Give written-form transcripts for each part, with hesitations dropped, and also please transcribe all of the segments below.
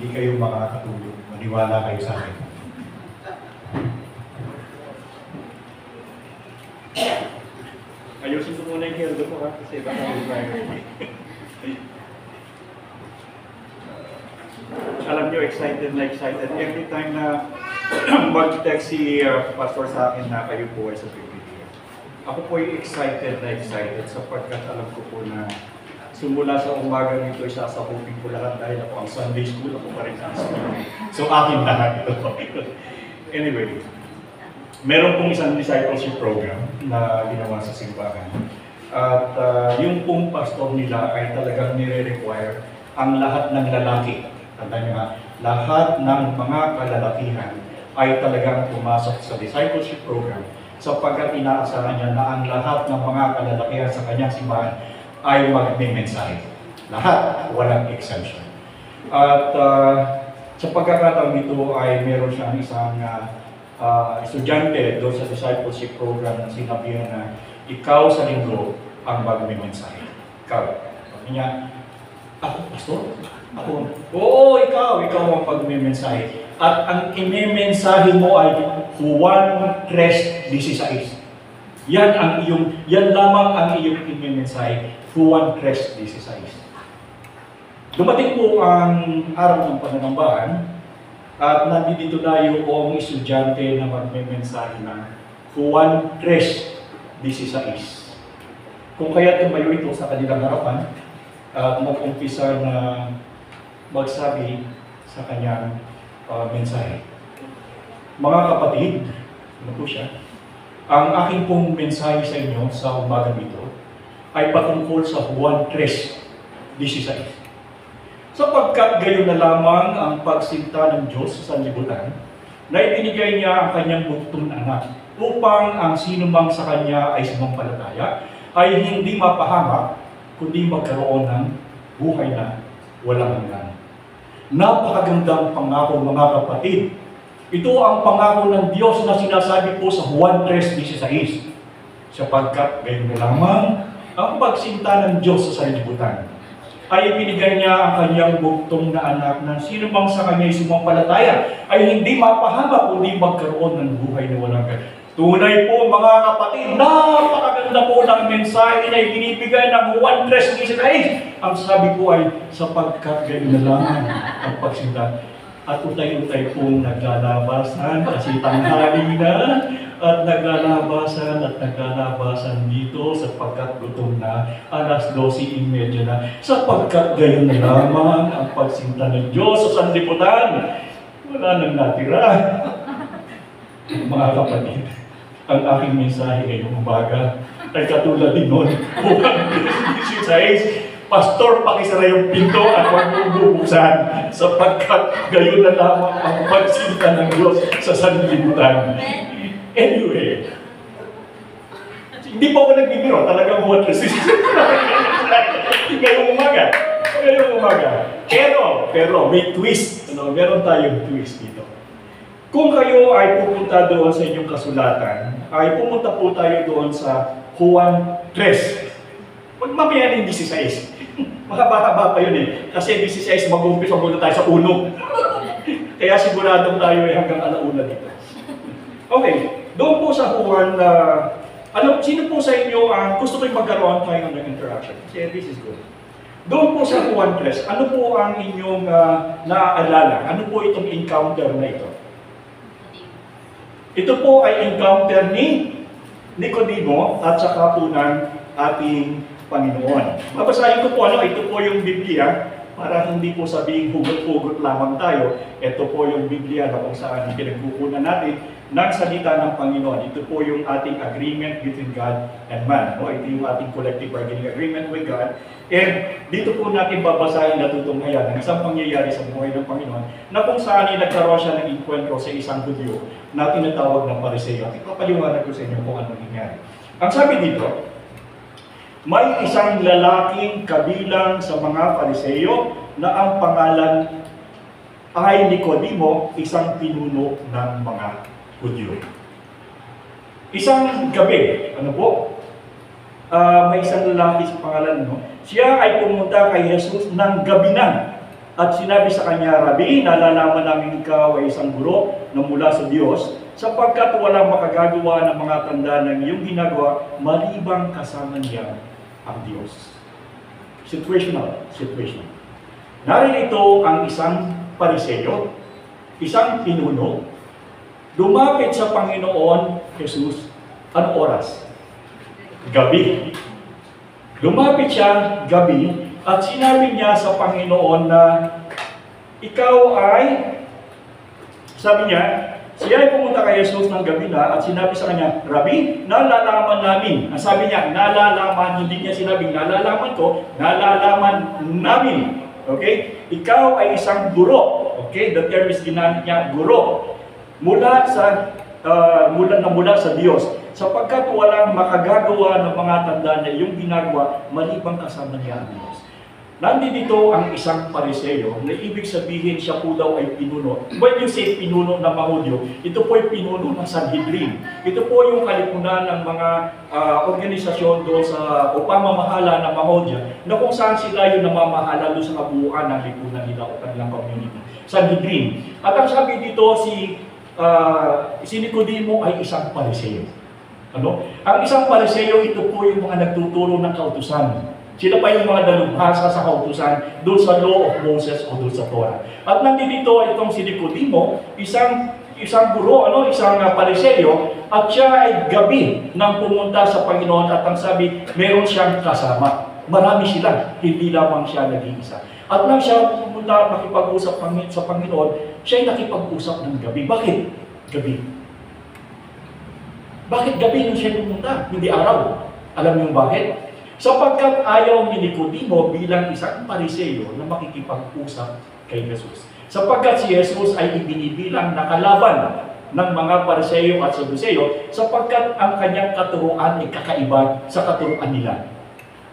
hindi kayo makakatulog. Maniwala kayo sa akin. Ayusin ko muna yung hair ko ha, kasi baka alam nyo, excited na excited. Every time na mag-text si Pastor sa akin na kayo po ay sa PPT. Ako po ay excited na excited sapagkat alam ko po na simula sa umaga nito ay sasakupin ko lahat dahil ako ang Sunday school, ako pa rin ang Sunday. So akin lahat ito. Anyway, meron pong isang discipleship program na ginawa sa simbahan. At yung pong pastor nila ay talagang nire-require ang lahat ng lalaki. Tandaan nyo ha, lahat ng mga kalalakihan ay talagang pumasok sa discipleship program sapagkat inaasahan niya na ang lahat ng mga kalalakihan sa kanyang simbahan ay magme-mensahe. Lahat, walang exemption. At sa pagkakataon nito ay meron siyang isang estudyante doon sa discipleship program na sinabihan na ikaw sa linggo ang magme-mensahe. Ikaw. Sabi niya, ako, pastor? Ako, oo, ikaw ang pagme-mensahe. At ang ime-mensahe mo ay Juan 3:16. Yan lamang ang iyong ime-mensahe, Juan 3:16. Dumating po ang araw ng pananambahan at nandito na yung estudyante na magme-mensahe ng Juan 3:16. Kung kaya tumayo ito sa kanilang harapan at mag-umpisa na magsabi sa kanyang mensahe. Mga kapatid, ano po siya? Ang aking pong mensahe sa inyo sa umagang ito ay patungkol sa Juan 3:16. Sapagkat gayon na lamang ang pagsinta ng Diyos sa sanlibutan na ibinigay niya ang kanyang bugtong anak upang ang sinumang sa kanya ay sumampalataya ay hindi mapahamak kundi magkaroon ng buhay na walang hanggan. Napakagandang pangako mga kapatid. Ito ang pangako ng Diyos na sinasabi po sa Juan 3:16. Sapagkat gayon na lamang ang pagsinta ng Diyos sa sanlibutan ay ibinigay niya ang kanyang bugtong na anak na sino mang sa kanya ay sumampalataya ay hindi mapahamak kundi magkaroon ng buhay na walang hanggan. Tunay po mga kapatid, napakaganda po ng mensahe na ibinibigay ng Juan 3:16. Ang sabi po ay sapagkat gayon na lamang ang pagsinta. At utay-utay pong naglalabasan kasi tanghali na at naglalabasan dito sapagkat gutom na, alas 12:30 na, sapagkat gayon na lamang ang pagsinta ng Diyos sa sanlibutan. Wala nang natira. Mga kapatid, ang aking mensahe ngayong umaga ay katulad din noon. Pastor, pakisara yung pinto at huwag mong bubuksan sapagkat gayon na lamang ang pagsinta ng Diyos sa sanlibutan. Anyway, hindi pa ako nagbibiro, talagang Juan 3:16. Ngayong umaga. Pero may twist. Meron tayong twist dito. Kung kayo ay pupunta doon sa inyong kasulatan, ay pumunta po tayo doon sa Juan 3. Mamaya ng 16. Mahaba-haba pa yun eh. Kasi 16 mag-umpisa muna tayo sa 1. Kaya siguradong tayo ay hanggang alauna dito. Okay, doon po sa Juan, sino po sa inyo ang gusto ko magkaroon tayo ng interaction? Kasi this is good. Doon po sa Juan 3, ano po ang inyong naaalala? Ano po itong encounter na ito? Ito po ay encounter ni Nicodemo at saka po ng ating Panginoon. Babasahin ko po ito po yung Biblia para hindi po sabihin hugot-hugot lamang tayo. Ito po yung Biblia na kung saan pinagkukunan natin ng salita ng Panginoon. Ito po yung ating agreement between God and man. Ito yung ating collective bargaining agreement with God. And dito po natin babasahin na tutunghayan ng isang pangyayari sa buhay ng Panginoon na kung saan ay nagkaroon siya ng encuentro sa isang Hudyo na tinatawag ng Pariseo. At ipapaliwanag ko sa inyo kung anong nangyari. Ang sabi dito, may isang lalaking kabilang sa mga Pariseo na ang pangalan ay Nicodemo, isang pinuno ng mga Hudyo. Isang gabi, may isang lalaki sa pangalan, siya ay pumunta kay Jesus ng gabi na At sinabi sa kanya, Rabi, nalalaman namin ikaw ay isang guro na mula sa Diyos, sapagkat walang makagagawa ng mga tanda ng iyong ginagawa, malibang kasama niya ang Diyos. Situational. Narito ang isang Pariseo, isang pinuno, lumapit sa Panginoon Jesus. Anong oras? Gabi. Lumapit siya gabi at sinabi niya sa Panginoon na ikaw ay, sabi niya, siya ay pumunta kay Jesus ng gabi na at sinabi sa kanya, Rabi, nalalaman namin. Ang sabi niya, nalalaman, hindi niya sinabing nalalaman ko, nalalaman namin. Okay? Ikaw ay isang guro. Okay? The term is ginamit niya, guro. Mula sa Diyos. Sapagkat walang makagagawa ng mga tanda na iyong ginagawa, malibang kasama niya ang Diyos. Nandito ang isang Pariseo na ibig sabihin siya po daw ay pinuno. When you say pinuno ng mga Hudyo, ito po ay pinuno ng Sanhedrin. Ito po yung kalipunan ng mga organisasyon doon sa o pamamahala ng mga Hudyo na kung saan sila yung namamahala doon sa kabuuan ng lipunan nila o kanilang community. Sanhedrin. At ang sabi dito, si Nicodemo ay isang Pariseo. Ano? Ang isang Pariseo, ito po yung mga nagtuturo ng kautusan. Sila pa yung mga dalubhasa sa kautusan doon sa Law of Moses o doon sa Torah. At nandito itong si Nicodemo, isang guro, isang Pariseo, at siya ay gabi nang pumunta sa Panginoon at ang sabi, meron siyang kasama. Marami sila, hindi lamang siya nag-iisa. At nang siya pumunta makipag-usap sa Panginoon, siya ay nakipag-usap ng gabi. Bakit gabi? Bakit gabi nung siya pumunta? Hindi araw. Alam niyo bakit? Sapagkat ayaw ni Nicodemo bilang isang Pariseo na makikipag-usap kay Jesus. Sapagkat si Jesus ay ibinibilang na kalaban ng mga Pariseo at Saduseo sapagkat ang kanyang katuruan ay kakaiba sa katuruan nila.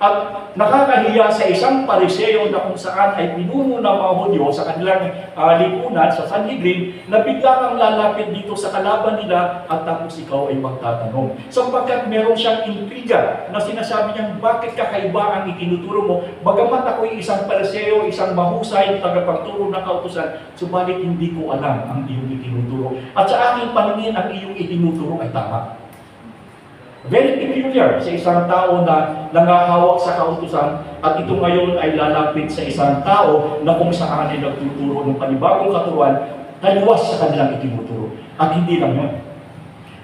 At nakakahiya sa isang Pariseo na kung saan ay pinuno ng mga Hudyo sa kanilang lipunan, sa Sanhedrin, na bigla kang lalapit dito sa kalaban nila at tapos ikaw ay magtatanong. Sapagkat meron siyang intriga na sinasabi niyang bakit kakaiba ang itinuturo mo, bagamat ako'y isang Pariseo, isang mahusay, tagapagturo ng kautusan, subalit hindi ko alam ang iyong itinuturo. At sa aking paningin, ang iyong itinuturo ay tama. Very peculiar sa isang tao na nangahawak sa kautusan at ito ngayon ay lalapit sa isang tao na kung saan ay nagtuturo ng panibagong katuruan taliwas sa kanilang itinuturo. At hindi lang yun.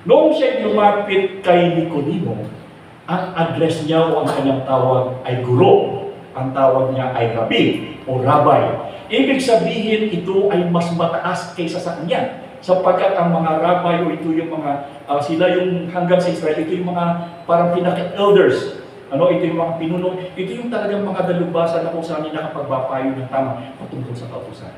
Noong siya lumapit kay Nicodemo, ang address niya o ang kanyang tawag ay guro. Ang tawag niya ay Rabi o Rabbi. Ibig sabihin ito ay mas mataas kaysa sa kanya. Sapagkat ang mga rabbi o ito yung mga, sila yung hanggang sa Israel, ito yung mga parang pinaka-elders. Ito yung mga pinuno, ito yung talagang mga dalubhasa na kung saan nakapagpapayo ng tama patungkol sa kautusan.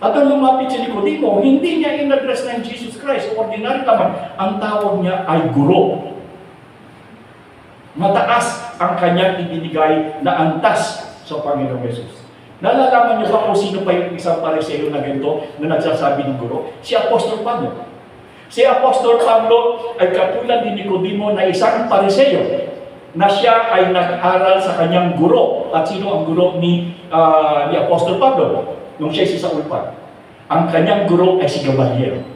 At ang lumapit si Nicodemo, hindi niya in-address ng Jesus Christ o ordinary lamang, ang tawag niya ay guro. Mataas ang kanyang ibinigay na antas sa Panginoong Jesus. Nalalaman niyo ba kung sino pa yung isang Pariseo na ganito na nagsasabi ng guro? Si Apostol Pablo. Si Apostol Pablo ay katulad ni Nicodemo na isang Pariseo na siya ay nag-aral sa kanyang guro. At sino ang guro ni Apostol Pablo? Nung siya si Saul pa. Ang kanyang guro ay si Gamaliel.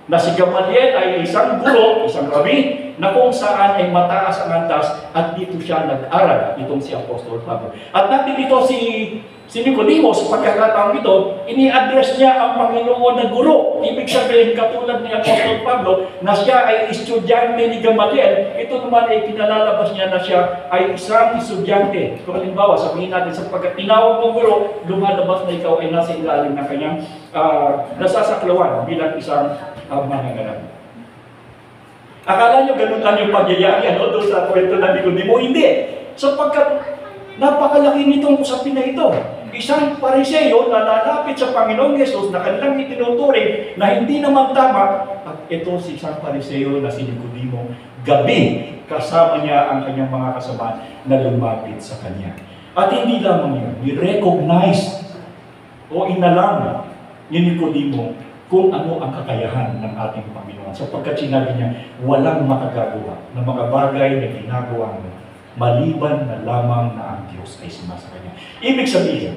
Na si Gamaliel ay isang guro, isang rabi, na kung saan ay mataas ang antas at dito siya nag-aral, itong si Apostol Pablo. At natin dito si Nicodemo, sa pagkakataon ito, ini-address niya ang Panginoon na guro. Ibig sabihin, katulad ni Apostol Pablo, na siya ay estudyante ni Gamaliel, ito naman ay pinalalabas niya na siya ay isang estudyante. Kung halimbawa, sabihin natin, sapagkat tinawag mong guro, lumalabas na ikaw ay nasa ilalim ng kanyang nasasaklawan bilang isang manangaral. Akala nyo ganun lang yung pagyayari doon sa kwento ng Nicodemo? Hindi. Sapagkat napakalaki nitong usapin na ito. Isang Pariseo na lalapit sa Panginoong Jesus na kanilang itinuturing na hindi naman tama. At ito si isang Pariseo na si Nicodemo, gabi kasama niya ang kanyang mga kasama na lumapit sa kanya. At hindi lamang yun, ni-recognize o inalam ni Nicodemo kung ano ang kakayahan ng ating Panginoon. Sapagkat sinabi niya, walang makagagawa ng mga bagay na ginagawa mo maliban na lamang na ang Diyos ay sumasa kanya. Ibig sabihin,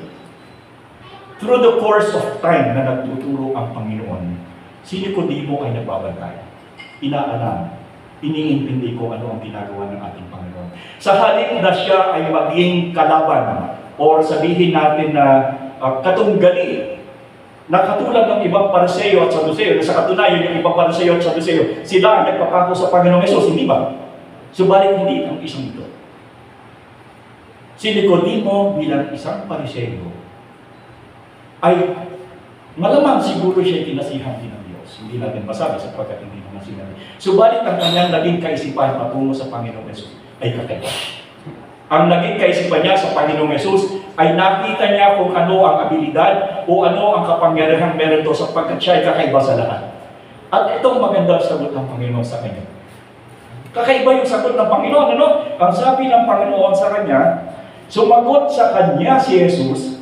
Through the course of time na nagtuturo ang Panginoon, si Nicodemo ay nagbabantay. Inaalam, iniintindi ko ano ang ginagawa ng ating Panginoon. Sa halip na siya ay maging kalaban, or sabihin natin na katunggali, na katulad ng ibang Pariseo at Saduceo, na sa katunayan yung ibang Pariseo at Saduceo, sila ang nagpapako sa Panginoong Hesus, hindi ba? Subalit hindi ang isang ito. Si Nicodemo bilang isang Pariseo ay malamang siguro siya kinasihan din ng Diyos. Hindi natin masabi sapagkat hindi naman sinabi. Subalit ang kanyang naging kaisipan patungo sa Panginoong Hesus ay kakaiba. Ang naging kaisipan niya sa Panginoong Hesus ay nakita niya kung ano ang abilidad o ano ang kapangyarihang meron to sapagkat siya ay kakaiba sa lahat. At itong magandang sagot ng Panginoon sa kanya. Kakaiba yung sagot ng Panginoon, ano? Ang sabi ng Panginoon sa kanya, sumagot sa kanya si Jesus,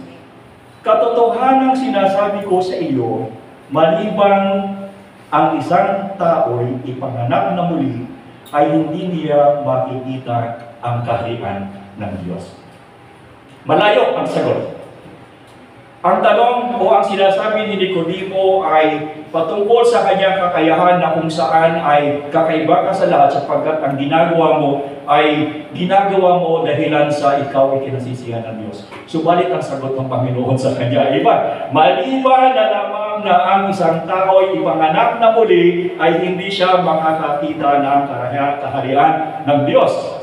katotohanang sinasabi ko sa iyo, maliban ang isang tao'y ipanganak na muli, ay hindi niya makikita ang kaharian ng Diyos. Malayo ang sagot. Ang tanong o ang sinasabi ni Nicodemo ay patungkol sa kanyang kakayahan na kung saan ay kakaiba ka sa lahat sapagkat ang ginagawa mo ay ginagawa mo dahilan sa ikaw ay kinasisihan ng Diyos. Subalit ang sagot ng Panginoon sa kanya ay iba. Maliban na lamang na ang isang tao ay ipanganak na muli ay hindi siya makakakita ng kaharian ng Diyos.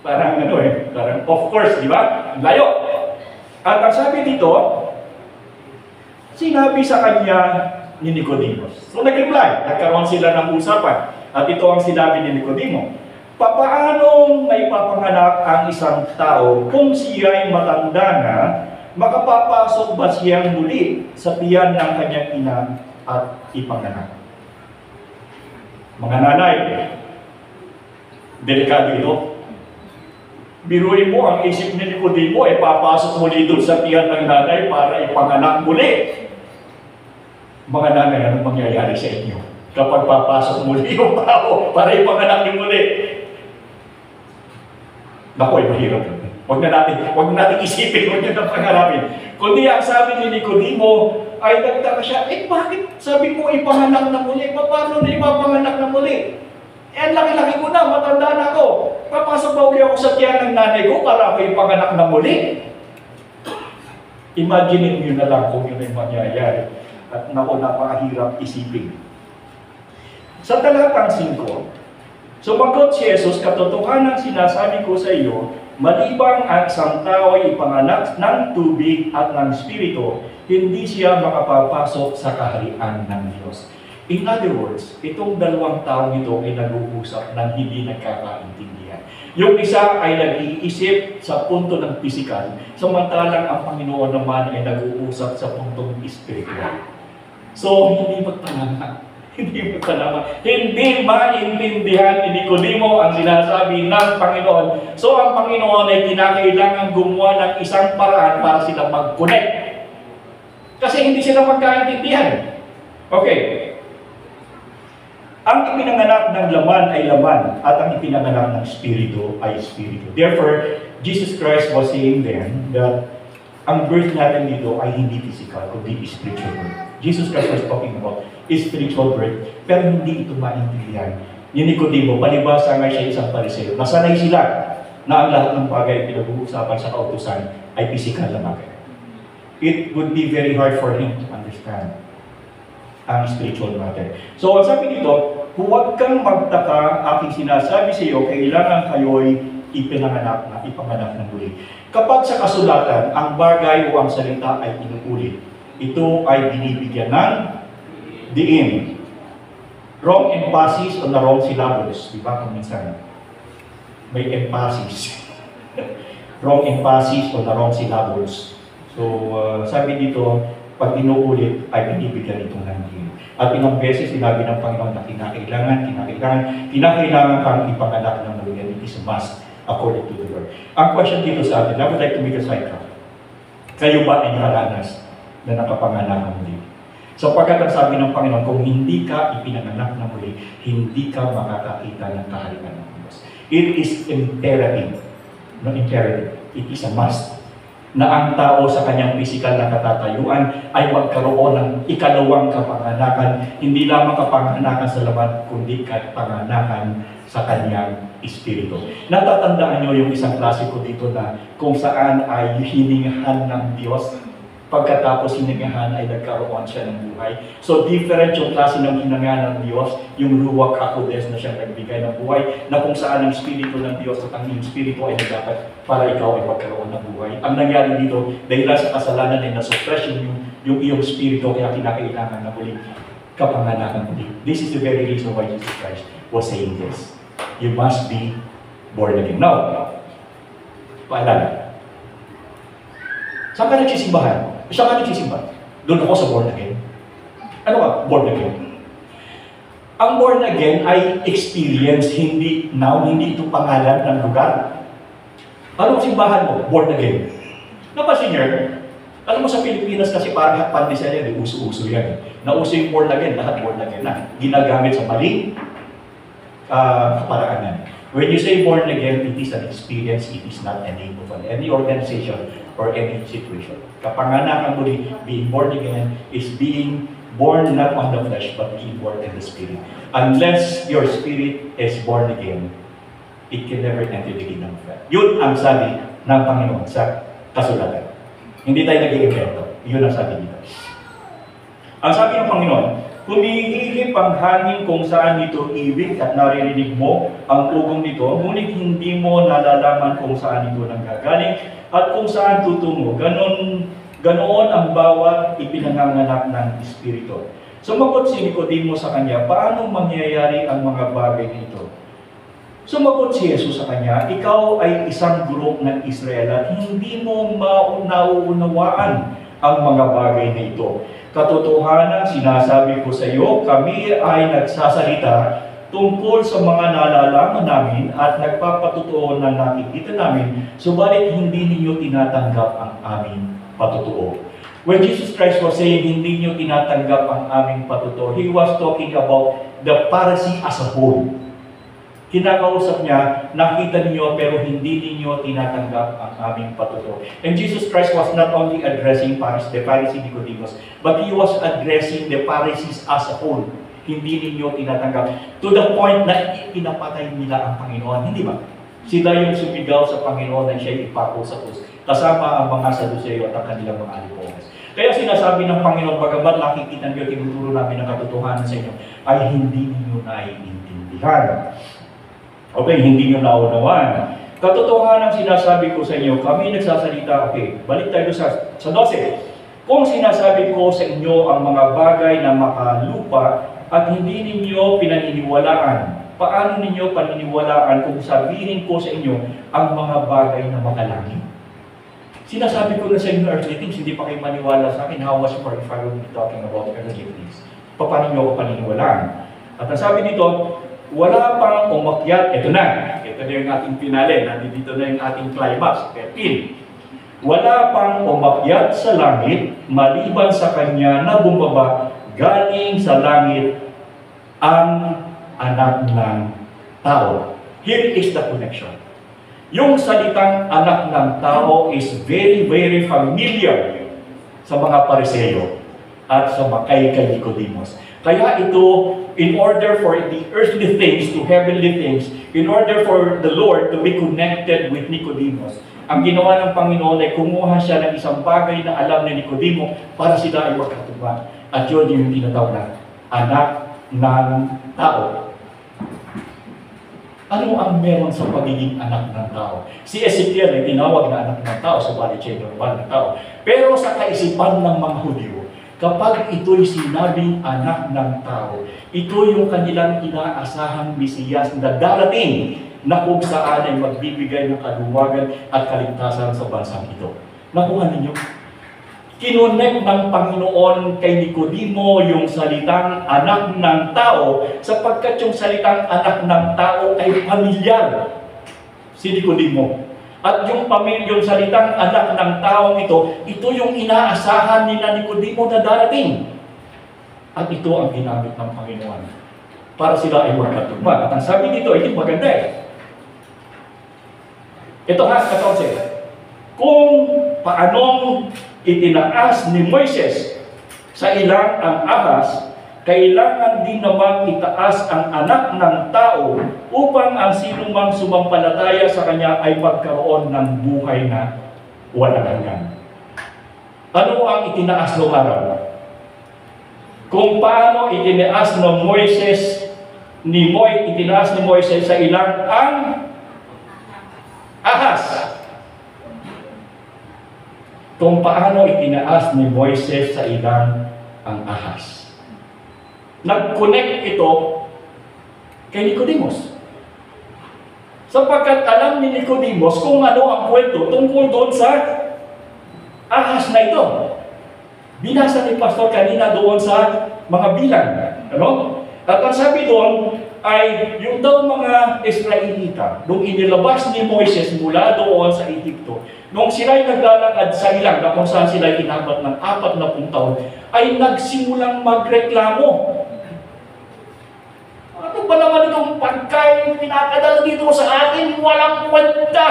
Parang parang of course, di ba? Layo. At ang sabi dito, sinabi sa kanya ni Nicodemus. So nag-reply, nagkaroon sila ng usapan. At ito ang sinabi ni Nicodemo. Papaano may papanganak ang isang tao kung siya ay matanda na, makapapasok ba siyang muli sa tiyan ng kanyang ina at ipanganak? Mga nanay, delikado ito. Biruin mo ang isip ni Nicodemo ay papasok muli doon sa tiyan ng nanay para ipanganak muli. Mga nanay, anong mangyayari sa inyo kapag papasok muli yung tao para ipanganak niyo muli? Naku, ay mahirap yun. Huwag na natin isipin, huwag nyo na pangarapin. Kundi ang sabi ni Nicodemo ay nagtaka siya, bakit sabi mo ipanganak na muli? Paano na ipapanganak na muli? Ang laki-laki ko na, matanda na ako. Papasok ba uli ako sa tiyan ng nanay ko para ako ipanganak na muli? Imagine nyo na lang kung yun ay mangyayari. At naku, napakahirap isipin. Sa talatang 5, sumagot si Jesus, katotohanan sinasabi ko sa iyo, malibang ang isang tao ay ipanganak ng tubig at ng Espiritu, hindi siya makapapasok sa kaharian ng Diyos. In other words, itong dalawang taong ito ay nag-uusap ng hindi nagkakaintindihan. Yung isa ay nag-iisip sa punto ng pisikal, samantalang ang Panginoon naman ay nag-uusap sa puntong espiritual. So, hindi magtalaman. Hindi maintindihan ni Nicodemo ang sinasabi ng Panginoon. So, ang Panginoon ay kinakailangan gumawa ng isang paraan para sila mag-connect. Kasi hindi sila magkaintindihan. Okay. Ang ipinanganak ng laman ay laman at ang ipinanganak ng Espiritu ay Espiritu. Therefore, Jesus Christ was saying then that ang birth natin dito ay hindi physical, kundi spiritual birth. Jesus Christ was talking about spiritual birth, pero hindi ito maintindihan. Ni Nicodemo, palibasa nga siya isang Pariseo. Nasanay sila na ang lahat ng bagay pinag-uusapan sa kautusan ay physical na bagay. It would be very hard for him to understand ang spiritual matter. So, ang sabi dito, huwag kang magtaka, aking sinasabi sa iyo, kailangan kayo'y ipanganak ng muli. Kapag sa kasulatan, ang bagay o ang salita ay inuulit, ito ay binibigyan ng diin. Wrong emphasis on the wrong syllables. Diba kung minsan may emphasis. Wrong emphasis on the wrong syllables. So, sabi dito, pag inuulit ay binibigyan itong ng diin. At ilang beses sinabi ng Panginoon na kinakailangan kang ipanganak ng muli, and it is a must according to the Lord. Ang question dito sa atin, I would like to make a side track. Kayo ba ay nakaranas na nakapanganak ng muli? Sapagkat ang sabi ng Panginoon, kung hindi ka ipinanganak ng muli, hindi ka makakakita ng kaharian ng Diyos. It is imperative. Not imperative. It is a must. na ang tao sa kanyang pisikal na katatayuan ay magkaroon ng ikalawang kapanganakan, hindi lamang kapanganakan sa laman, kundi kapanganakan sa kanyang espiritu. Natatandaan nyo yung isang klasiko dito na kung saan ay hiningahan ng Diyos, pagkatapos hiningahan ay nagkaroon siya ng buhay. So different yung klase ng hinangahan ng Diyos, yung Ruach HaKodesh na siyang nagbigay ng buhay, na kung saan ang espiritu ng Diyos at ang espiritu ay nagdapat para ikaw ay magkaroon ng buhay. Ang nangyari dito, dahil sa kasalanan ay nasuppress yung iyong espiritu, kaya kinakailangan na muli kapanganakan muli. This is the very reason why Jesus Christ was saying this. You must be born again. Now, paalala. Saan ka nagsisimbahan? Saan ka nagsisimba? Doon ako sa born again. Ano ka? Born again. Ang born again ay experience, hindi ito pangalan ng lugar. Anong simbahan mo? Born again. Napansin niyo, alam mo sa Pilipinas kasi parang pandesal yan, uso-uso yan. Nauso yung born again, lahat born again na. Ginagamit sa maling kaparaanan. When you say born again, it is an experience, it is not a name of any organization or any situation. Kapanganakan muli, being born again is being born not on the flesh, but being born in the spirit. Unless your spirit is born again, it can never enter the kingdom of God. Yun ang sabi ng Panginoon sa kasulatan. Hindi tayo nag-i-invento. Yun ang sabi dito. Ang sabi ng Panginoon, humihilip ang hangin kung saan nito ibig at naririnig mo ang ugong nito, ngunit hindi mo nalalaman kung saan ito nanggagaling at kung saan tutungo. Ganoon ang bawat ipinanganganak ng Espiritu. Sumagot si Nicodemo sa kanya, paano mangyayari ang mga bagay nito? Sumagot si Jesus sa kanya, ikaw ay isang guro ng Israel at hindi mo nauunawaan ang mga bagay na ito. Katotohanan, sinasabi ko sa iyo, kami ay nagsasalita tungkol sa mga nalalaman namin at nagpapatutuo na nakikita namin, subalit hindi ninyo tinatanggap ang aming patutuo. When Jesus Christ was saying, hindi ninyo tinatanggap ang aming patutuo, He was talking about the Pharisee as a whole. Kinakausap niya, nakita ninyo pero hindi ninyo tinatanggap ang aming patutuo. And Jesus Christ was not only addressing the Pharisee Nicodemus, but He was addressing the Pharisees as a whole. Hindi ninyo tinatanggap. To the point na pinapatay nila ang Panginoon. Hindi ba? Sila yung sumigaw sa Panginoon na siya'y ipako sa krus. Kasama ang mga Saduceo at ang kanilang mga alipongas. Kaya sinasabi ng Panginoon, bagamat nakikita niyo, tinuturo namin ang katotohanan sa inyo, ay hindi ninyo naiintindihan. Okay, hindi nyo naunawan. Katotohanan ang sinasabi ko sa inyo, kami nagsasalita, okay, balik tayo sa 12. Kung sinasabi ko sa inyo ang mga bagay na makalupa at hindi ninyo pinaniniwalaan, paano ninyo paniniwalaan kung sabihin ko sa inyo ang mga bagay na makalangit? Sinasabi ko na sa inyo earthly things, hindi pa kayo maniwala sa akin, how much more if I will be talking about earthly things? Paano nyo ako paniniwalaan? At ang sabi dito, wala pang umakyat, ito na yung ating finale, nandito na yung ating climax, 13. Wala pang umakyat sa langit, maliban sa kanya na bumaba, galing sa langit ang anak ng tao. Here is the connection. Yung salitang anak ng tao is very, very familiar sa mga Pariseo at sa kay Nicodemus. Kaya ito, in order for the earthly things to heavenly things, in order for the Lord to be connected with Nicodemus, ang ginawa ng Panginoon ay kumuha siya ng isang bagay na alam ni Nicodemo para sila ay magkatugma. At yun yung tinatawag na anak ng tao. Ano ang meron sa pagiging anak ng tao? Si Ezekiel ay tinawag na anak ng tao, subalit siya normal na tao. Pero sa kaisipan ng mga Hudyo, kapag ito'y sinabing anak ng tao, ito yung kanilang inaasahang Mesiyas na darating na kung saan ay magbibigay ng kaluwagan at kaligtasan sa bansang ito. Nakuha ninyo? Kinonect ng Panginoon kay Nicodemo yung salitang anak ng tao sapagkat yung salitang anak ng tao ay pamilyar si Nicodemo. At yung salitang anak ng taong ito yung inaasahan ni Nicodemo na darating. At ito ang ginamit ng Panginoon para sila ay magkatugma. At ang sabi dito, ito maganda eh. Ito ha, 14. kung paanong itinaas ni Moises sa ilang ang ahas, kailangan din naman itaas ang anak ng tao upang ang sinumang sumampalataya sa kanya ay magkaroon ng buhay na walang hanggan. Ano ang itinaas ng araw? Kung paano itinaas ni Moises sa ilang ang ahas. Kung paano itinaas ni Moises sa ilang ang ahas. Nag-connect ito kay Nicodemus. Sapagkat alam ni Nicodemus kung ano ang kwento tungkol doon sa ahas na ito. Binasa ni Pastor kanina doon sa mga bilang. Ano? At ang sabi doon ay yung daw mga Israelita, nung inilabas ni Moises mula doon sa Egypto, nung sila'y naglalakad sa ilang na kung saan sila'y inabot ng 40 taon, ay nagsimulang magreklamo. Ano ba naman itong pagkain pinakadala dito sa atin? Walang kwenta!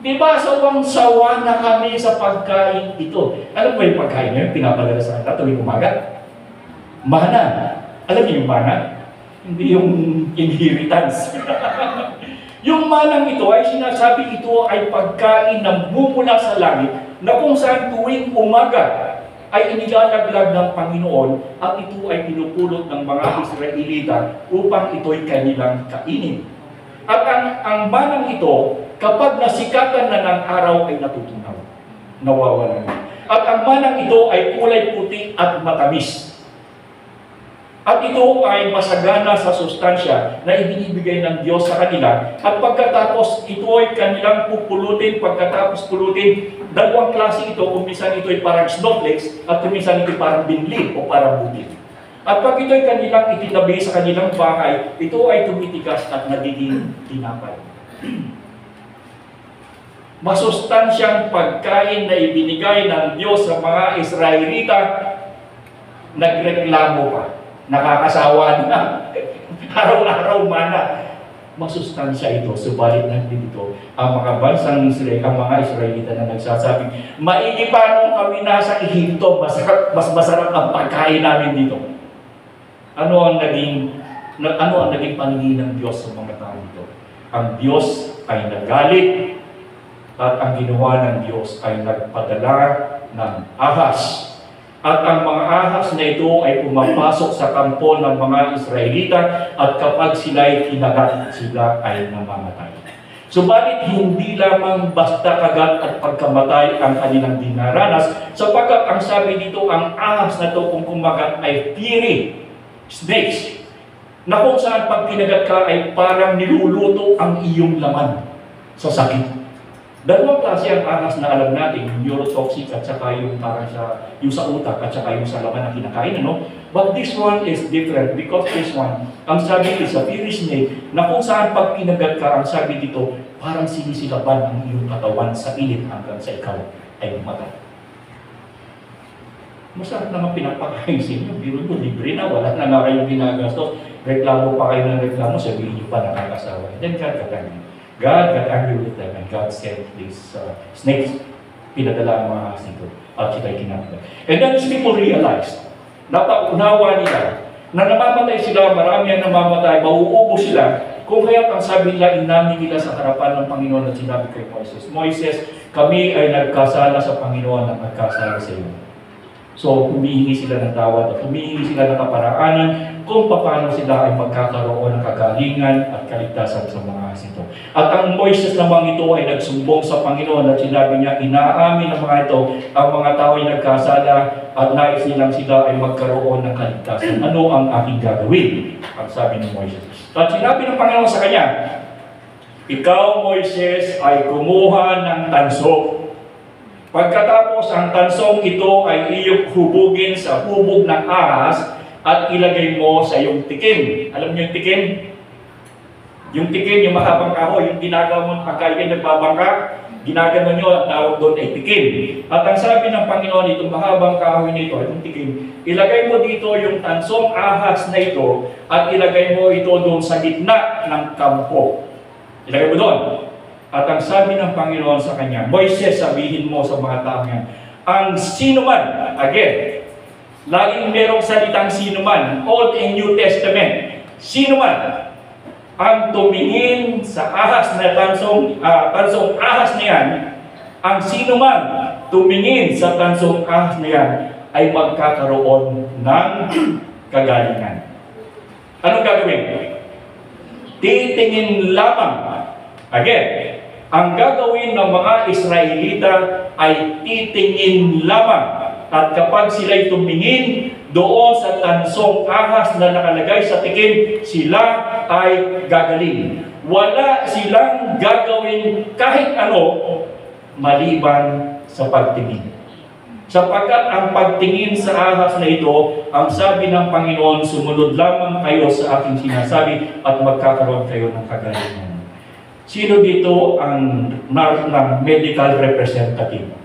Diba, sawang-sawa na kami sa pagkain ito. Alam mo yung pagkain na yun, pinapadala sa atin tuwing umaga? Mana. Alam niyo yung mana? Hindi yung inheritance. Yung manang ito ay sinasabi ito ay pagkain na bumula sa langit na kung saan tuwing umaga ay inilalaglag ng Panginoon at ito ay pinupulot ng mga Israelita upang ito'y kanilang kainin. At ang manang ito, kapag nasikatan na ng araw ay natutunaw, nawawala na. At ang manang ito ay kulay puti at matamis. At ito ay masagana sa sustansya na ibinibigay ng Diyos sa kanila. At pagkatapos ito ay kanilang pupulutin, pagkatapos pulutin, dalawang klase ito, kung minsan ito ay parang snowflakes at kung minsan ito ay parang binli o parang butil. At pag ito ay kanilang itinabi sa kanilang bahay, ito ay tumitigas at nagiging tinapay. Masustansyang pagkain na ibinigay ng Diyos sa mga Israelita, nagreklamo pa. Nakakasawa na. Araw-araw mana. Masustansya ito. Subalit nandito ang mga bansang Israel, ang mga Israelita na nagsasabi, maigi pa nung kami nasa Ehipto, mas masarap ang pagkain namin dito. Ano ang naging paningin ng Diyos sa mga tao dito? Ang Diyos ay nagalit at ang ginawa ng Diyos ay nagpadala ng ahas. At ang mga ahas na ito ay pumapasok sa kampo ng mga Israelita at kapag sila'y kinagat, sila ay namamatay. Subalit hindi lamang basta kagat at pagkamatay ang kanilang dinaranas, sapagkat ang sabi dito, ang ahas na ito kung kumagat ay fiery snakes, na kung saan pag kinagat ka ay parang niluluto ang iyong laman sa sakit. Dalawang klase ang ahas na alam natin, yung neurotoxic at saka yung parang yung sa utak at saka yung sa laman na kinakain, ano? But this one is different because this one, ang sabi is a fiery snake na kung saan pag kinagat ka, ang sabi dito, parang sinisilaban ang iyong katawan sa init hanggang sa ikaw ay mamatay. Masarap naman pinapakain sa inyo, biro nyo, libre na, wala na nga kayong ginagastos, reklamo pa kayo ng reklamo, sabihin nyo pa nakakasawa. Then God got angry with them and God sent these snakes. Pinadala ang mga ahas nito at siya'y kinakagat. And then these people realized, napaunawa nila, na namamatay sila, marami ang namamatay, mauubos sila, kung kaya't ang sabi nila, inamin nila sa harapan ng Panginoon at sinabi kay Moises, Moises, kami ay nagkasala sa Panginoon at nagkasala sa iyo. So, humihingi sila ng tawad at humihingi sila ng kaparaanan kung paano sila ay magkakaroon ng kagalingan at kaligtasan sa mga ahas ito. At ang Moises namang ito ay nagsumbong sa Panginoon at sinabi niya, inaamin ng mga ito ang mga tao ay nagkasala at nais nilang sila ay magkaroon ng kaligtasan. Ano ang aking gagawin? Ang sabi ng Moises. At sinabi ng Panginoon sa kanya, ikaw, Moises, ay kumuha ng tanso. Pagkatapos ang tansong ito ay iyong hubugin sa hubog ng ahas at ilagay mo sa iyong tikim. Alam niyo yung tikim? Yung tikim, yung mahabang kahoy, yung ginagawa mo pagka ikay nagbabangka, ginagano nyo, ang tawag doon ay tikim. At ang sabi ng Panginoon, itong mahabang kahoy nito, itong tikim, ilagay mo dito yung tansong ahas na ito at ilagay mo ito doon sa gitna ng kampo. Ilagay mo doon. At ang sabi ng Panginoon sa kanya, Moises, sabihin mo sa mga tao niya, ang sino man, again, laging merong salitang sino man, Old and New Testament, sino man, ang tumingin sa ahas na tansong ahas na yan, ang sino man tumingin sa tansong ahas na yan, ay magkakaroon ng kagalingan. Anong gagawin? Titingin lamang. Again, ang gagawin ng mga Israelita ay titingin lamang. At kapag sila'y tumingin doon sa tansong ahas na nakalagay sa tikim, sila ay gagaling. Wala silang gagawin kahit ano maliban sa pagtingin. Sapagkat ang pagtingin sa ahas na ito, ang sabi ng Panginoon, sumunod lamang kayo sa aking sinasabi at magkakaroon kayo ng kagalingan. Sino dito ang medical representative?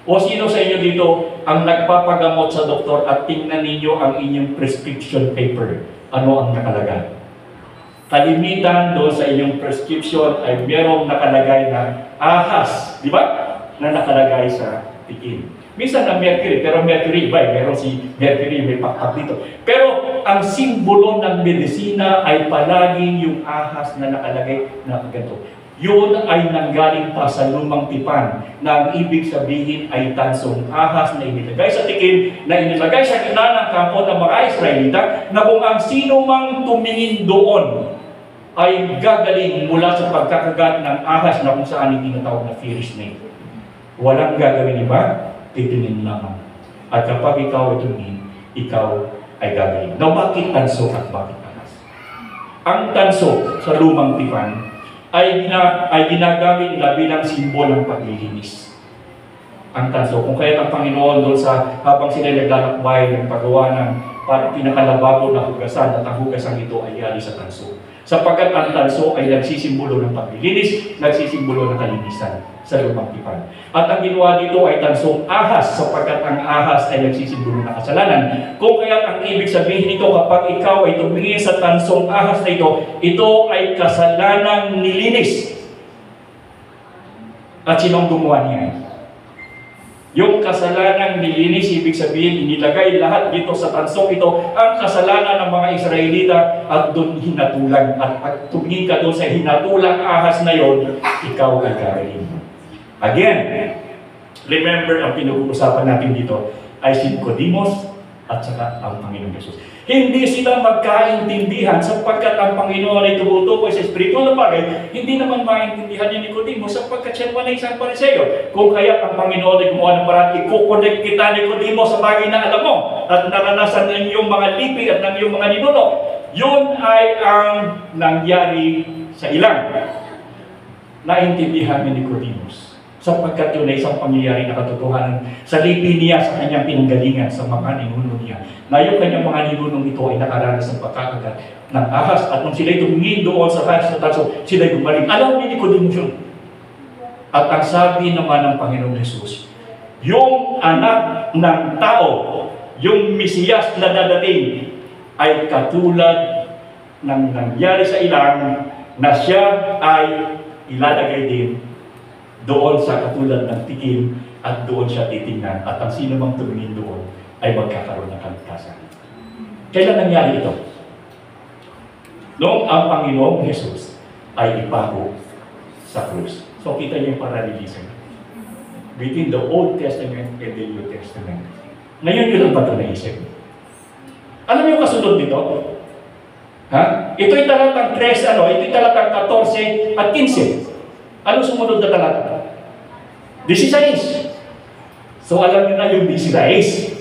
O sino sa inyo dito ang nagpapagamot sa doktor at tingnan ninyo ang inyong prescription paper? Ano ang nakalagay? Kalimitan doon sa inyong prescription ay merong nakalagay na ahas, di ba? Na nakalagay sa tikim. Minsan na mercury, pero mercury iba, meron si mercury, may pakpak dito. Pero ang simbolo ng medisina ay palaging yung ahas na nakalagay na ganito. Yun ay nanggaling pa sa lumang tipan na ang ibig sabihin ay tansong ahas na inilagay sa tikim, na inilagay sa gitna ng kampo ng mga Israelita, na kung ang sino mang tumingin doon ay gagaling mula sa pagkakagat ng ahas na kung saan yung tinatawag na fear snake. Walang gagawin iba, titingin lamang. At kapag ikaw ay tumingin, ikaw ay gagaling. Now, bakit tanso at bakit ahas? Ang tanso sa lumang tipan ay ginagamit nila bilang simbolo ng paglilinis. Ang tanso, kung kaya ang Panginoon doon sa habang sila naglalakbay ng paggawa ng pinakalababo na hugasan, at ang hugasan ito ay yari sa tanso. Sapagkat ang tanso ay nagsisimbolo ng paglilinis, nagsisimbolo ng kalinisan sa lumang tipan. At ang ginawa dito ay tansong ahas, sapagkat ang ahas ay nagsisimbolo ng kasalanan. Kung kaya ang ibig sabihin nito, kapag ikaw ay tumingin sa tansong ahas na ito ay kasalanang nilinis. At sinong gumawa niya? Yung kasalanang nilinis, ibig sabihin, inilagay lahat dito sa tansong ito, ang kasalanan ng mga Israelita, at doon hinatulan. At pag tumingin ka doon sa hinatulang ahas na yon, ikaw ay gagaling. Again, remember, ang pinag-uusapan natin dito ay si Nicodemos at saka ang Panginoon Jesus. Hindi sila magkaintindihan sapagkat ang Panginoon ay tumutukoy sa spiritual na bagay. Hindi naman maintindihan ni Nicodemos sapagkat siya naman ay isang Pariseo. Kung kaya ang Panginoon ay gumawa ng paraan, ikukonect kita, Nicodemos, sa bagay na alam mo at naranasan ng iyong mga lipi at ng iyong mga ninuno. Yun ay ang nangyari sa ilang. Naintindihan ni Nicodemos sapagkat yun ay isang pangyayari na katotohanan sa lipi niya, sa kanyang pinanggalingan, sa mga ninuno niya. Na yung kanyang mga ninunong ito ay nakaranas ng pagkakagat ng ahas, at nung sila'y tumingin doon sa ahas na tanso, sila'y gumaling. Alam ni Nicodemos yun. At ang sabi naman ng Panginoong Jesus, yung anak ng tao, yung Mesiyas na dadating, ay katulad ng nangyari sa ilang, na siya ay ilalagay din doon sa katulad ng tikim, at doon siya titingnan, at ang sino mang tumingin doon ay magkakaroon ng kaligtasan. Kailan nangyari ito? Noong ang Panginoong Jesus ay ipako sa krus. So kita niyo yung parallelism between the Old Testament and the New Testament. Ngayon yun ang bato na isip. Alam niyo kasunod dito? Ha? Ito'y talatang 3, ito'y talatang 14 at 15. Ano sumunod na talata? 16. So alam niyo na yung 16.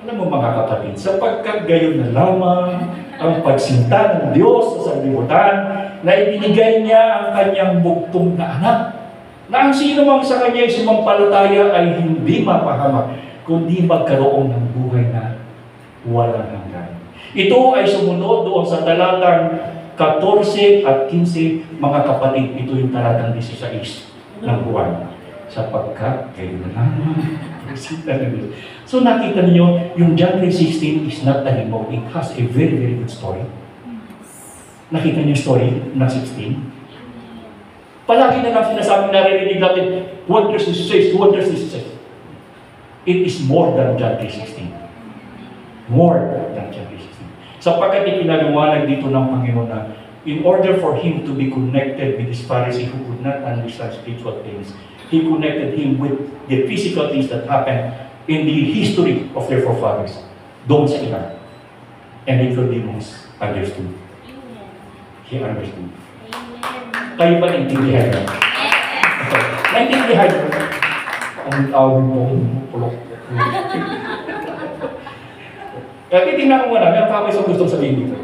Alam mo mga kapatid, sapagkat gayon na lamang ang pagsinta ng Diyos sa sanlibutan na ibinigay niya ang kanyang bugtong na anak, na ang sino mang sa kanya ay sumampalataya ay hindi mapahamak, kundi magkaroon ng buhay na walang hanggan. Ito ay sumunod doon sa talatang 14 at 15, mga kapatid, ito yung talatang 16 ng Juan. Sapagkat kayo na naman. So nakita niyo, yung John 3:16 is not a remote. It has a very, very good story. Nakita niyo yung story ng 16? Palagi na lang sinasabing naririnig natin, what does this say? What does this say? It is more than John 3:16. More than John 3:16. Sapagkat ipinaliwanag dito ng Panginoon na in order for him to be connected with this Pharisee who could not understand spiritual things, he connected him with the physical things that happened in the history of their forefathers. Doon sa ilan. And Nicodemus understood. He understood. Kayo ba naintindihan niyo? Naintindihan niyo? Ang tawag mo, pulok. Kaya titignan ko muna, meron pa ako isang gustong sabihin dito.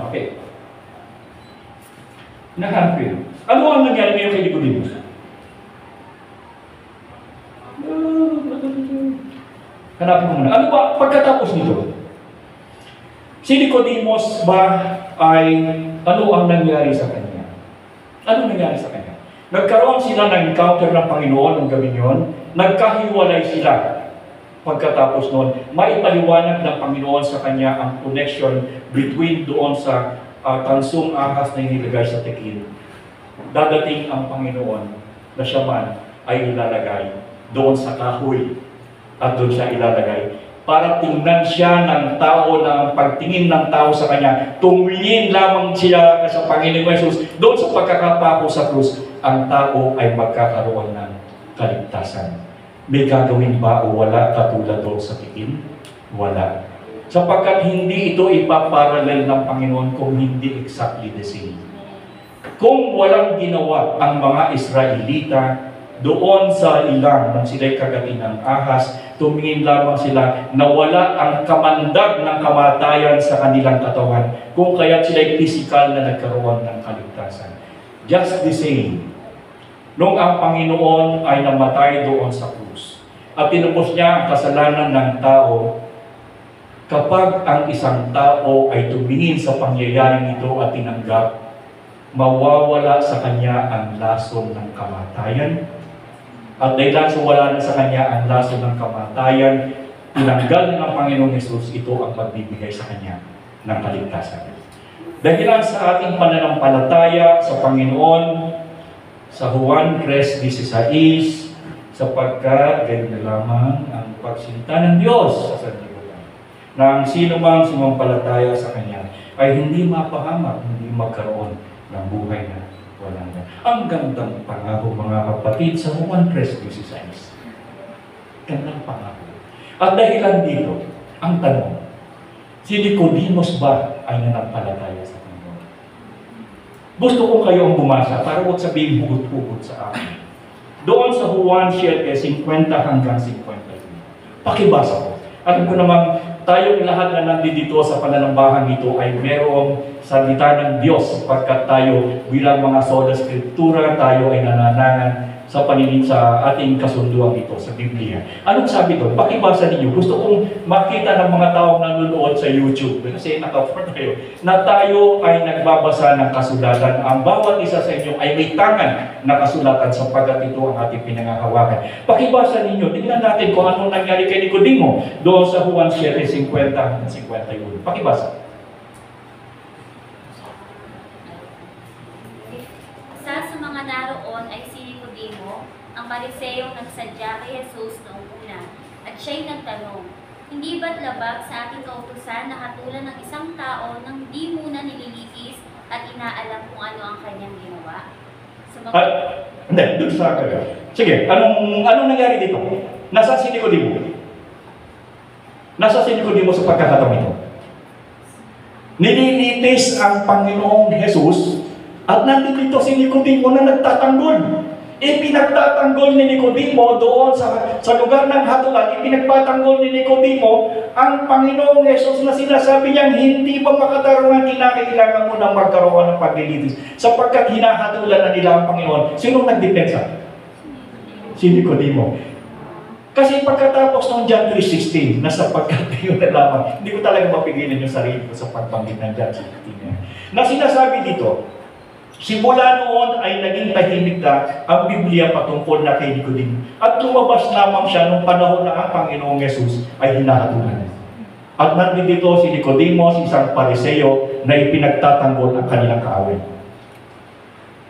Okay. Nahanap ko yun. Ano ang nangyari ngayon kay Nicodemus? Hanapin mo muna. Ano ba pagkatapos nito? Si Nicodemus ba ay ano ang nangyari sa kanya? Ano nangyari sa kanya? Nagkaroon sila ng encounter ng Panginoon ng gabi yon. Nagkahiwalay sila. Pagkatapos noon, maipaliwanag ng Panginoon sa kanya ang connection between doon sa tansong ahas na inilagay sa tekil. Dadating ang Panginoon na siya man ay ilalagay doon sa kahoy at doon siya ilalagay para tingnan siya ng tao, ng pagtingin ng tao sa kanya, tumingin lamang siya sa Panginoon Jesus. Doon sa pagkakapako sa krus, ang tao ay magkakaroon ng kaligtasan. May gagawin ba o wala katulad doon sa tikim? Wala. Sapagkat hindi ito ipaparallel ng Panginoon kung hindi exactly the same. Kung walang ginawa ang mga Israelita doon sa ilang nang sila'y kagatin ng ahas, tumingin lamang sila na wala ang kamandag ng kamatayan sa kanilang katawan, kung kaya't sila'y physical na nagkaroon ng kaligtasan. Just the same, nung ang Panginoon ay namatay doon sa krus at tinubos niya ang kasalanan ng tao, kapag ang isang tao ay tumingin sa pangyayaring ito at tinanggap, mawawala sa kanya ang lason ng kamatayan. At dahil sa wala na sa kanya ang lason ng kamatayan, tinanggal ng Panginoong Jesus, ito ang magbibigay sa kanya ng kaligtasan. Dahilan sa ating pananampalataya sa Panginoon, sa Juan 3:16, sapagkat ganyan lamang ang pagsinta ng Diyos sa sanlibutan, na ang sino mang sumampalataya sa Kanya ay hindi mapahamak, hindi magkaroon ng buhay na walang hanggan. Ang gandang pangako, mga kapatid, sa Juan 3:16. Gandang pangako. At dahilan dito, ang tanong, si Nicodemus ba ay nanampalataya sa Panginoon? Gusto ko kayo ang bumasa para huwag sabihin hugot-hugot sa akin. Doon sa Juan 7:50 hanggang 52. Pakibasa ko. Alam ko namang tayong lahat na nandito sa pananambahan nito ay merong salita ng Diyos, sapagkat tayo bilang mga sola Skriptura, tayo ay nananangan sa paninid sa ating kasunduan dito sa Biblia. Anong sabi doon? Pakibasa ninyo. Gusto kong makita ng mga taong nanonood sa YouTube, kasi naka-afford tayo, na tayo ay nagbabasa ng kasulatan. Ang bawat isa sa inyo ay may tangan na kasulatan, sapagkat ito ang ating pinangahawakan. Pakibasa ninyo. Tingnan natin kung anong nangyari kay Nicodemo doon sa Juan 7:50 hanggang 51. Pakibasa. Isa sa mga naroon ay si Nicodemo, ang Pariseo nagsadya kay Jesus noong una, at siya'y nagtanong, hindi ba't labag sa ating kautusan na hatulan ng isang tao nang di muna nililitis at inaalam kung ano ang kanyang ginawa? Hindi, doon sa kayo. Sige, anong nangyari dito? Nasaan si Nicodemo? Nasaan si Nicodemo sa pagkakataon ito? Nililitis ang Panginoong Jesus at nandito si Nicodemo na nagtatanggol. Ipinagtatanggol ni Nicodemo doon sa lugar ng hatulan. Ipinagpatanggol ni Nicodemo ang Panginoong Jesus na sinasabi niyang hindi ba makatarungan, kinakailangan mo na magkaroon ng paglilitis sapagkat hinahatulan na nila ang Panginoon. Sinong nagdepensa? Si Nicodemo. Kasi pagkatapos ng John 3:16, na sapagkat yun na lamang, hindi ko talaga mapigilan yung sarili ko sa pagbanggit ng John 3:16. Na sinasabi dito, simula noon ay naging tahimik na ang Biblia patungkol na kay Nicodemo. At lumabas lamang siya nung panahon na ang Panginoong Jesus ay hinahatulan. At nandito si Nicodemo, isang Pariseo na ipinagtatanggol ang kanilang kaaway.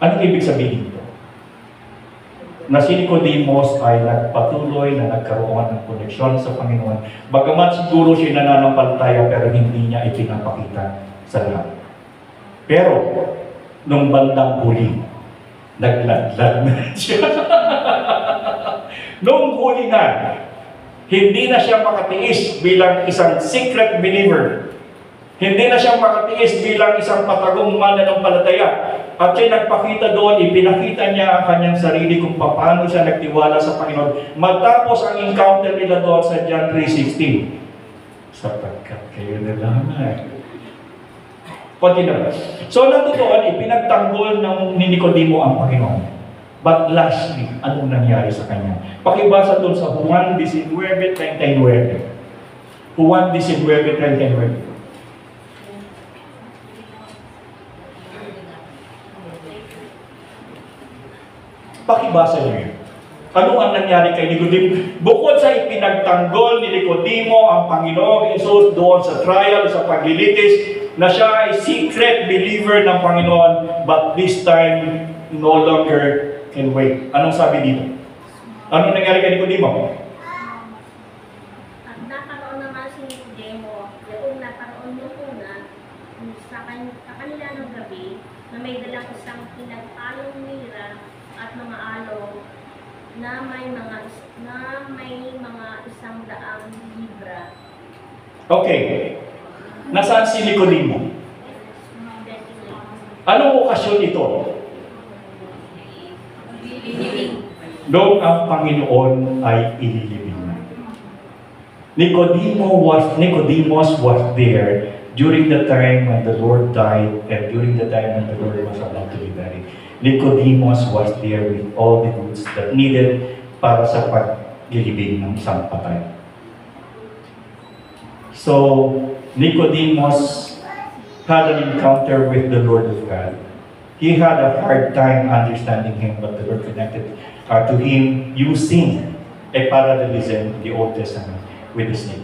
Anong ibig sabihin ito? Na si Nicodemus ay nagpatuloy na nagkaroon ng koneksyon sa Panginoon. Bagamat siguro siya nananampalataya pero hindi niya ipinapakita sa lahat. Pero, nung bandang huli, nagladlad na siya. Nung huli na, hindi na siya makatiis bilang isang secret believer. Hindi na siya makatiis bilang isang patagong mananampalataya. At siya nagpakita doon, ipinakita niya ang kanyang sarili kung paano siya nagtiwala sa Panginoon. Matapos ang encounter nila doon sa John 3:16. Sapagkat kayo nalaman. Continue. So natutuon, ipinagtanggol ni Nicodemo ang Panginoon. But lastly, anong nangyari sa kanya? Pakibasa doon sa Juan 19:39. Juan 19:39. Pakibasa niyo yun. Ano ang nangyari kay Nicodemo? Bukod sa ipinagtanggol ni Nicodemo ang Panginoong Hesus doon sa trial, sa paglilitis, na siya ay secret believer ng Panginoon, but this time, no longer can wait. Anong sabi dito? Ano nangyari kay Nicodemo? At nakaroon naman si Nicodemo, yung nakaroon yung una, sa kanila ng gabi, na may dalang isang pinagpalong mira at mga along na may mga 100 libra. Okay. Nasaan si Nicodemo? Anong okasyon ito? Doon ang Panginoon ay ililibing na. Nicodemus was there during the time when the Lord died and during the time when the Lord was about to be buried. Nicodemus was there with all the goods that needed para sa paglilibing ng isang patay. So, Nicodemus had an encounter with the Lord of God. He had a hard time understanding Him, but the Lord connected to him using a parallelism in the Old Testament with the snake.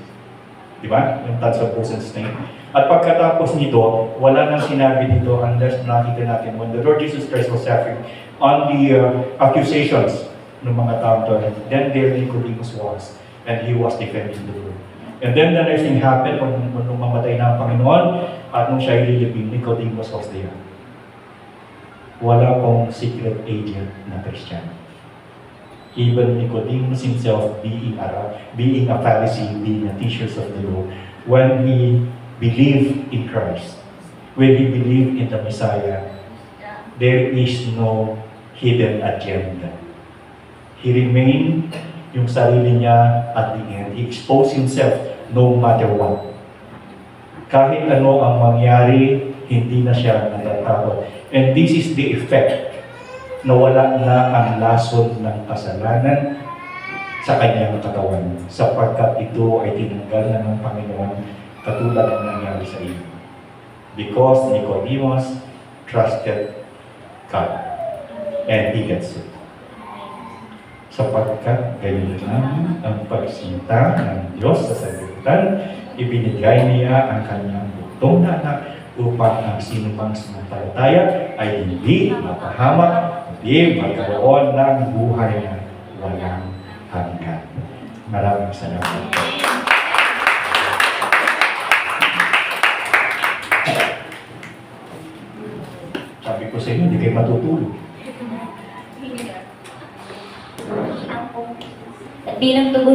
Diba? Yung touch of person snake. At pagkatapos nito, wala nang sinabi dito unless nakita natin when the Lord Jesus Christ was suffering on the accusations ng mga tao doon, then there Nicodemus was, and he was defending the Lord. And then the next thing happened when mamatay na ang Panginoon at nung siya ililibing, Nicodemus was there. Wala pong secret agent na Christian. Even Nicodemus himself, being a Pharisee, being a teacher of the law, when he believed in Christ, when he believed in the Messiah, there is no hidden agenda. He remained yung sarili niya at the end. He exposed himself no matter what. Kahit ano ang mangyari, hindi na siya natatakot. And this is the effect na wala na ang lason ng kasalanan sa kanyang katawan, sapagkat ito ay tinanggal na ng Panginoon katulad ng nangyari sa iyo. Because Nicodemus trusted God and he gets it. Sapagkat ganyan lang ang pagsinta ng Diyos sa sanlibutan, ibinigay niya ang kanyang bugtong na anak upang ang sinumang sumampalataya ay hindi mapahamak, hindi magkaroon ng buhay na walang hanggan. Maraming salamat. Sabi ko sa inyo, hindi kayo matutulog. Bilang tugon